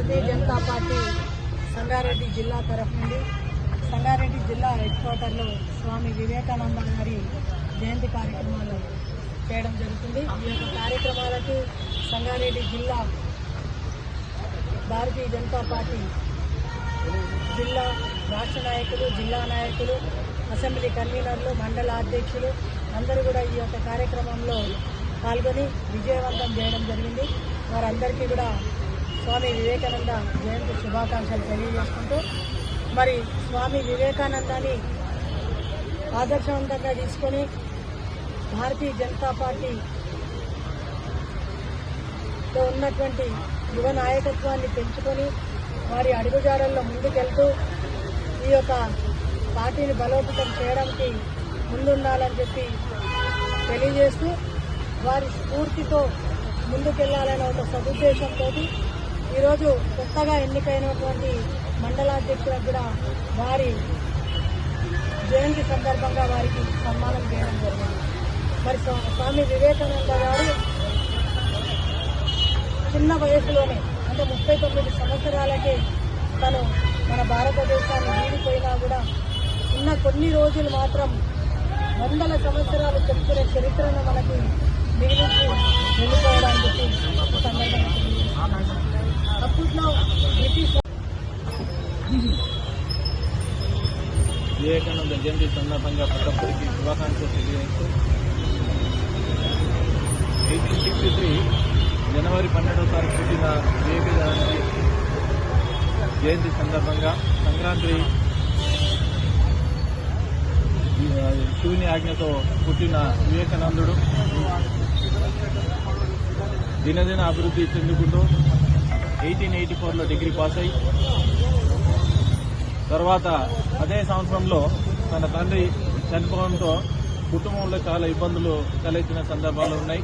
Bharatiya Janata party Sangareddy జిల్లా తరఫు నుండి సంగారెడ్డి జిల్లా హెడ్ క్వార్టర్లో స్వామి వివేకానంద గారి జయంతి కార్యక్రమాలు చేయడం జరుగుతుంది. ఈ యొక్క కార్యక్రమాలకి సంగారెడ్డి జిల్లా భారతీయ జనతా పార్టీ జిల్లా రాష్ట్ర నాయకులు, జిల్లా నాయకులు, అసెంబ్లీ కన్వీనర్లు, మండల అధ్యక్షులు అందరూ కూడా ఈ యొక్క కార్యక్రమంలో పాల్గొని విజయవంతం చేయడం జరిగింది. వారందరికీ కూడా స్వామి వివేకానంద జయంతి శుభాకాంక్షలు తెలియజేసుకుంటూ, మరి స్వామి వివేకానందాన్ని ఆదర్శవంతంగా తీసుకొని భారతీయ జనతా పార్టీతో ఉన్నటువంటి యువ నాయకత్వాన్ని పెంచుకొని వారి అడుగుజాడల్లో ముందుకెళ్తూ ఈ యొక్క పార్టీని బలోపేతం చేయడానికి ముందుండాలని చెప్పి తెలియజేస్తూ, వారి స్ఫూర్తితో ముందుకెళ్లాలనే ఒక సదుద్దేశంతో ఈరోజు కొత్తగా ఎన్నికైనటువంటి మండలాధ్యక్షులకు కూడా వారి జయంతి సందర్భంగా వారికి సన్మానం చేయడం జరిగింది. మరి స్వామి వివేకానంద గారు చిన్న వయసులోనే అంటే 39 సంవత్సరాలకే తను మన భారతదేశాన్ని వీడిపోయినా కూడా ఉన్న కొన్ని రోజులు మాత్రం వందల సంవత్సరాలు చెప్పుకునే చరిత్రను మనకి మిగిలించి వెళ్ళిపోవడానికి సందర్భంగా అప్పట్లో బ్రిటిష్ వివేకానంద జయంతి సందర్భంగా ప్రతి ఒక్కరికి శుభాకాంక్షలు తెలియజేస్తూ 1863 జనవరి 12వ తారీఖు పుట్టిన వివేకానంద జయంతి సందర్భంగా సంక్రాంతి శివుని ఆజ్ఞతో పుట్టిన వివేకానందుడు దినదిన అభివృద్ధి చెందుకుంటూ 1884లో డిగ్రీ పాస్ అయి తర్వాత అదే సంవత్సరంలో తన తండ్రి చనిపోవడంతో కుటుంబంలో చాలా ఇబ్బందులు తలెత్తిన సందర్భాలు ఉన్నాయి.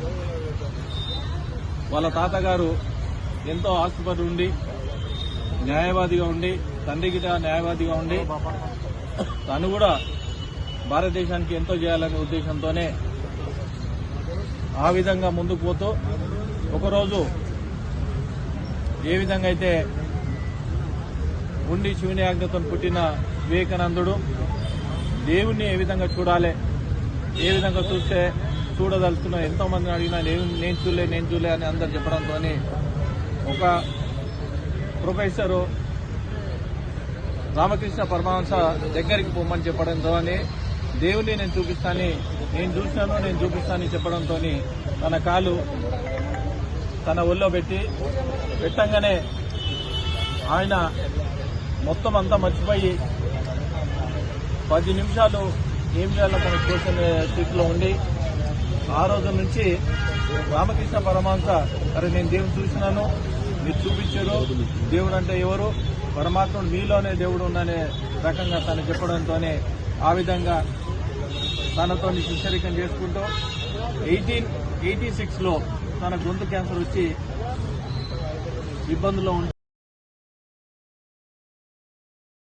వాళ్ళ తాతగారు ఎంతో ఆస్తిపడి ఉండి న్యాయవాదిగా ఉండి తండ్రికి న్యాయవాదిగా ఉండి తను కూడా భారతదేశానికి ఎంతో చేయాలనే ఉద్దేశంతోనే ఆ విధంగా ముందుకు పోతూ ఒకరోజు ఏ విధంగా అయితే ఉండి శివుని ఆజ్ఞతో పుట్టిన వివేకానందుడు దేవుణ్ణి ఏ విధంగా చూడాలి, ఏ విధంగా చూస్తే చూడదలుచుకున్న ఎంతో మందిని అడిగినా నేను చూడలే అని అందరు చెప్పడంతో ఒక ప్రొఫెసరు రామకృష్ణ పరమహంస దగ్గరికి పోమని చెప్పడంతో దేవుణ్ణి నేను చూపిస్తానని చెప్పడంతో తన కాలు తన ఒళ్ళో పెట్టంగానే ఆయన మొత్తం అంతా మర్చిపోయి 10 నిమిషాలు ఏం చేయాలో తన కూర్చునే స్థితిలో ఉండి ఆ రోజు నుంచి రామకృష్ణ పరమహంస అరే నేను దేవుని చూసినాను, మీరు చూపించారు, దేవుడు అంటే ఎవరు, పరమాత్ముడు మీలోనే దేవుడు ఉండనే రకంగా తను చెప్పడంతోనే ఆ విధంగా తనతో శిష్యరికం చేసుకుంటూ 1886లో తన గొంతు క్యాన్సర్ వచ్చి ఇబ్బందుల్లో